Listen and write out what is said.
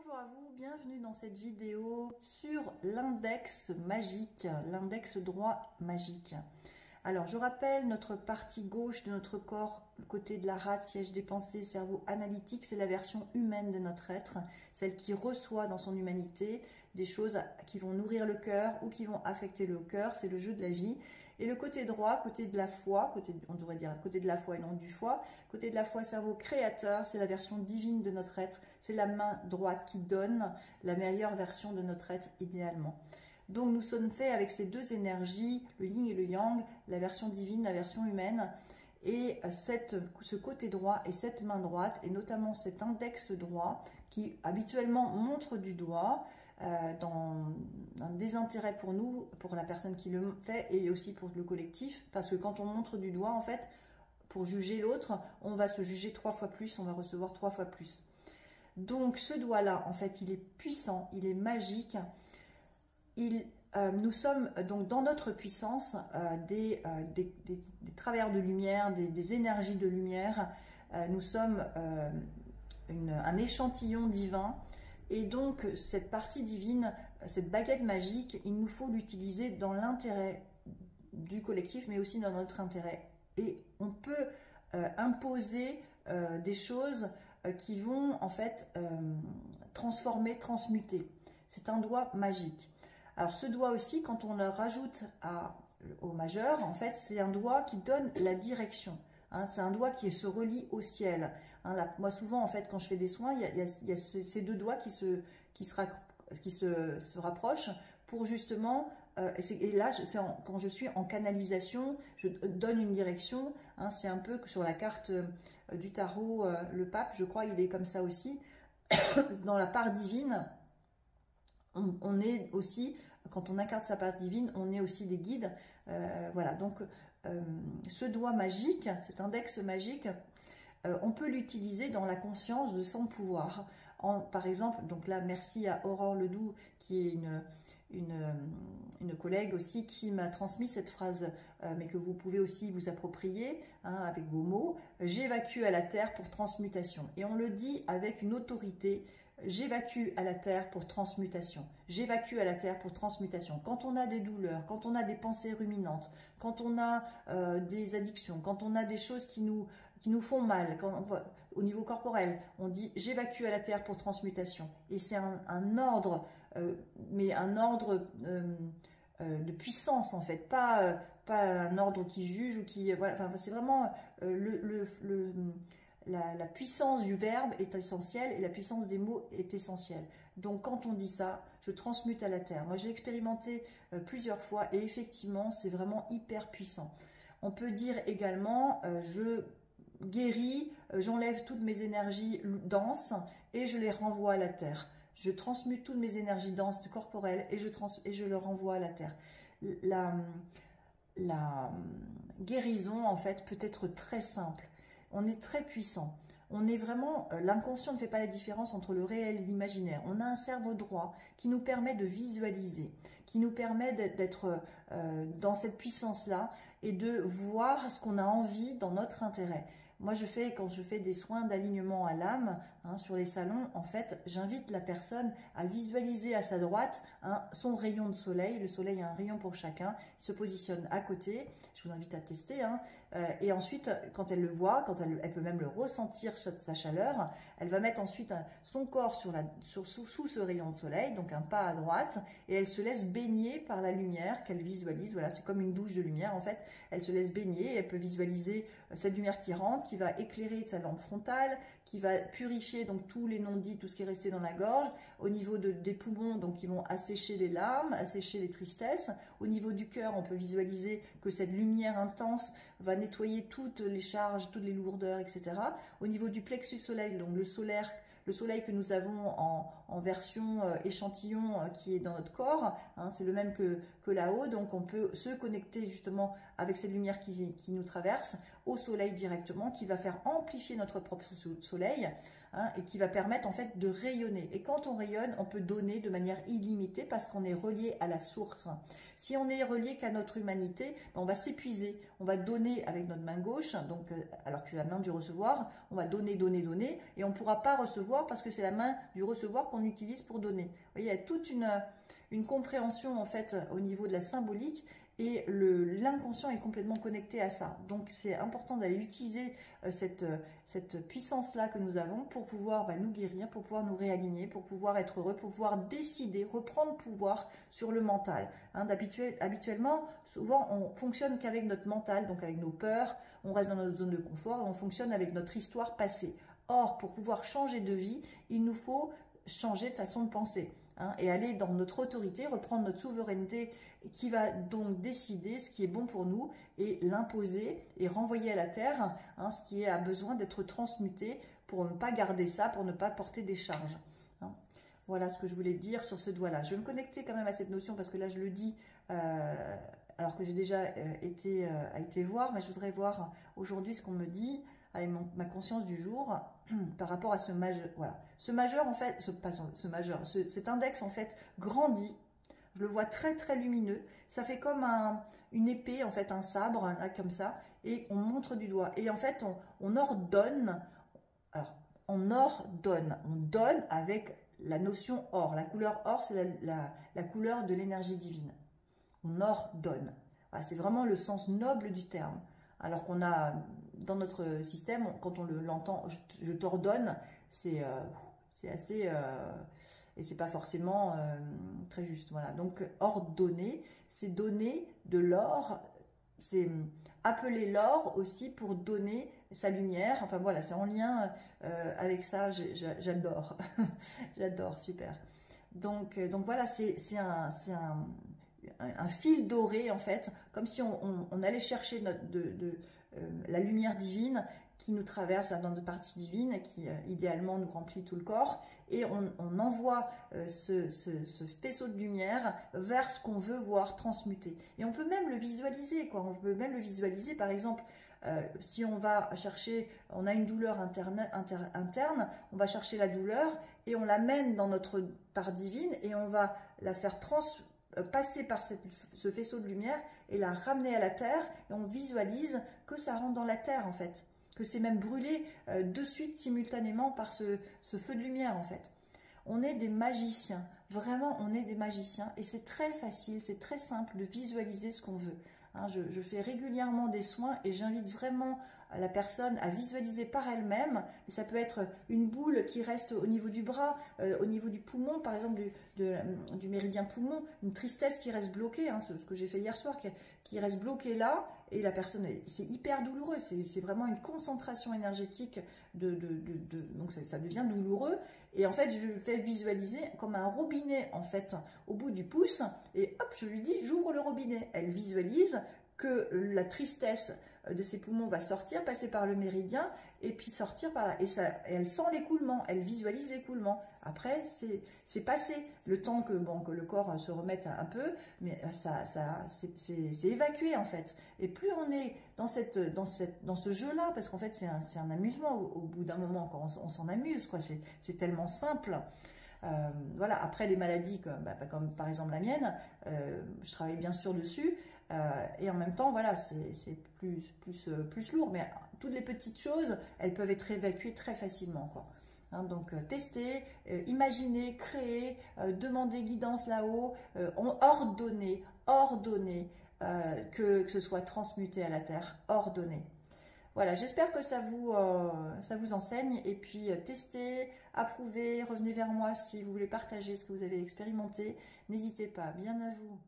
Bonjour à vous, bienvenue dans cette vidéo sur l'index magique, l'index droit magique. Alors je rappelle, notre partie gauche de notre corps, le côté de la rate, siège des pensées, cerveau analytique, c'est la version humaine de notre être, celle qui reçoit dans son humanité des choses qui vont nourrir le cœur ou qui vont affecter le cœur, c'est le jeu de la vie. Et le côté droit, côté de la foi, on devrait dire côté de la foi et non du foie, côté de la foi, cerveau créateur, c'est la version divine de notre être, c'est la main droite qui donne la meilleure version de notre être idéalement. Donc nous sommes faits avec ces deux énergies, le yin et le yang, la version divine, la version humaine, et ce côté droit et cette main droite, et notamment cet index droit, qui habituellement montre du doigt dans un désintérêt pour nous, pour la personne qui le fait, et aussi pour le collectif, parce que quand on montre du doigt, en fait, pour juger l'autre, on va se juger 3 fois plus, on va recevoir 3 fois plus. Donc ce doigt-là, en fait, il est puissant, il est magique. Nous sommes donc dans notre puissance des travers de lumière, des énergies de lumière. Nous sommes un échantillon divin. Et donc cette partie divine, cette baguette magique, il nous faut l'utiliser dans l'intérêt du collectif, mais aussi dans notre intérêt. Et on peut imposer des choses qui vont en fait transformer, transmuter. C'est un doigt magique. Alors ce doigt aussi, quand on le rajoute au majeur, en fait, c'est un doigt qui donne la direction. Hein, c'est un doigt qui se relie au ciel. Hein, moi, souvent, en fait, quand je fais des soins, il y a ces deux doigts qui se rapprochent pour justement... et là, quand je suis en canalisation, je donne une direction. Hein, c'est un peu que sur la carte du tarot, le pape, je crois, il est comme ça aussi. Dans la part divine, on est aussi, quand on incarne sa part divine, on est aussi des guides. Voilà, donc ce doigt magique, cet index magique, on peut l'utiliser dans la conscience de son pouvoir. Par exemple, donc là, merci à Aurore Ledoux, qui est une collègue aussi, qui m'a transmis cette phrase, mais que vous pouvez aussi vous approprier hein, avec vos mots. J'évacue à la terre pour transmutation. Et on le dit avec une autorité. J'évacue à la terre pour transmutation. J'évacue à la terre pour transmutation. Quand on a des douleurs, quand on a des pensées ruminantes, quand on a des addictions, quand on a des choses qui nous font mal, au niveau corporel, on dit j'évacue à la terre pour transmutation. Et c'est un ordre, mais un ordre de puissance en fait, pas un ordre qui juge ou qui... Voilà, enfin, c'est vraiment la puissance du verbe est essentielle et la puissance des mots est essentielle. Donc quand on dit ça, je transmute à la terre. Moi, je l'ai expérimenté plusieurs fois et effectivement, c'est vraiment hyper puissant. On peut dire également, je guéris, j'enlève toutes mes énergies denses et je les renvoie à la terre. Je transmute toutes mes énergies denses corporelles et je le renvoie à la terre. La guérison, en fait, peut être très simple. On est très puissant. On est vraiment, l'inconscient ne fait pas la différence entre le réel et l'imaginaire. On a un cerveau droit qui nous permet de visualiser, qui nous permet d'être dans cette puissance-là et de voir ce qu'on a envie dans notre intérêt. Moi, quand je fais des soins d'alignement à l'âme hein, sur les salons, en fait, j'invite la personne à visualiser à sa droite hein, son rayon de soleil. Le soleil a un rayon pour chacun. Il se positionne à côté. Je vous invite à tester. Hein. Et ensuite, quand elle le voit, elle peut même le ressentir sa chaleur, elle va mettre ensuite son corps sous ce rayon de soleil, donc un pas à droite, et elle se laisse baigner par la lumière qu'elle visualise. Voilà, c'est comme une douche de lumière en fait. Elle se laisse baigner. Elle peut visualiser cette lumière qui rentre, qui va éclairer sa lampe frontale, qui va purifier donc tous les non-dits, tout ce qui est resté dans la gorge, au niveau des poumons, donc qui vont assécher les larmes, assécher les tristesses. Au niveau du cœur, on peut visualiser que cette lumière intense va nettoyer toutes les charges, toutes les lourdeurs, etc. Au niveau du plexus solaire, donc le soleil que nous avons en version échantillon qui est dans notre corps, hein, c'est le même que là-haut, donc on peut se connecter justement avec cette lumière qui nous traverse au soleil directement, qui va faire amplifier notre propre soleil hein, et qui va permettre en fait de rayonner. Et quand on rayonne, on peut donner de manière illimitée parce qu'on est relié à la source. Si on est relié qu'à notre humanité, on va s'épuiser, on va donner avec notre main gauche, donc, alors que c'est la main du recevoir, on va donner, donner, donner, et on ne pourra pas recevoir recevoir parce que c'est la main du recevoir qu'on utilise pour donner. Vous voyez, il y a toute une compréhension en fait au niveau de la symbolique et l'inconscient est complètement connecté à ça. Donc c'est important d'aller utiliser cette puissance-là que nous avons pour pouvoir nous guérir, pour pouvoir nous réaligner, pour pouvoir être heureux, pour pouvoir décider, reprendre pouvoir sur le mental. Hein, habituellement, souvent on fonctionne qu'avec notre mental, donc avec nos peurs, on reste dans notre zone de confort, on fonctionne avec notre histoire passée. Or, pour pouvoir changer de vie, il nous faut changer de façon de penser. Et aller dans notre autorité, reprendre notre souveraineté qui va donc décider ce qui est bon pour nous et l'imposer et renvoyer à la terre ce qui a besoin d'être transmuté pour ne pas garder ça, pour ne pas porter des charges. Voilà ce que je voulais dire sur ce doigt-là. Je vais me connecter quand même à cette notion parce que là je le dis alors que j'ai déjà été voir, mais je voudrais voir aujourd'hui ce qu'on me dit avec ma conscience du jour par rapport à ce majeur. Voilà. Ce majeur, en fait, cet index, en fait, grandit. Je le vois très, très lumineux. Ça fait comme une épée, en fait, un sabre, là, comme ça, et on montre du doigt. Et en fait, on ordonne. Alors, on ordonne. On donne avec la notion or. La couleur or, c'est la couleur de l'énergie divine. On ordonne. Voilà, c'est vraiment le sens noble du terme. Alors qu'on a dans notre système, quand on l'entend, je t'ordonne, c'est assez et c'est pas forcément très juste. Voilà. Donc ordonner, c'est donner de l'or, c'est appeler l'or aussi pour donner sa lumière. Enfin voilà, c'est en lien avec ça. J'adore, j'adore, super. Donc voilà, c'est un fil doré en fait, comme si on allait chercher la lumière divine qui nous traverse dans notre partie divine, qui idéalement nous remplit tout le corps, et on envoie ce faisceau de lumière vers ce qu'on veut voir transmuter. Et on peut même le visualiser, quoi. On peut même le visualiser, par exemple, si on va chercher, on a une douleur interne, on va chercher la douleur et on l'amène dans notre part divine et on va la faire passer par ce faisceau de lumière et la ramener à la terre, et on visualise que ça rentre dans la terre en fait, que c'est même brûlé de suite simultanément par ce feu de lumière en fait. On est des magiciens, vraiment on est des magiciens, et c'est très facile, c'est très simple de visualiser ce qu'on veut. Je fais régulièrement des soins et j'invite vraiment la personne à visualiser par elle-même. Ça peut être une boule qui reste au niveau du bras, au niveau du poumon, par exemple du méridien poumon, une tristesse qui reste bloquée, ce que j'ai fait hier soir, qui reste bloquée là, et la personne, c'est hyper douloureux, c'est vraiment une concentration énergétique, donc ça devient douloureux, et en fait je fais visualiser comme un robinet en fait au bout du pouce, et hop, je lui dis j'ouvre le robinet, elle visualise que la tristesse de ses poumons va sortir, passer par le méridien et puis sortir par là. Et elle sent l'écoulement, elle visualise l'écoulement. Après, c'est passé le temps que le corps se remette un peu, mais c'est évacué en fait. Et plus on est dans ce jeu-là, parce qu'en fait c'est un amusement au bout d'un moment, quand on s'en amuse, quoi. C'est tellement simple. Voilà. Après les maladies comme par exemple la mienne, je travaille bien sûr dessus, et en même temps voilà, c'est plus lourd, mais toutes les petites choses elles peuvent être évacuées très facilement, quoi. Donc tester, imaginer, créer, demander guidance là-haut, ordonner que ce soit transmuté à la terre, ordonner. Voilà, j'espère que ça vous enseigne, et puis testez, approuvez, revenez vers moi si vous voulez partager ce que vous avez expérimenté. N'hésitez pas, bien à vous.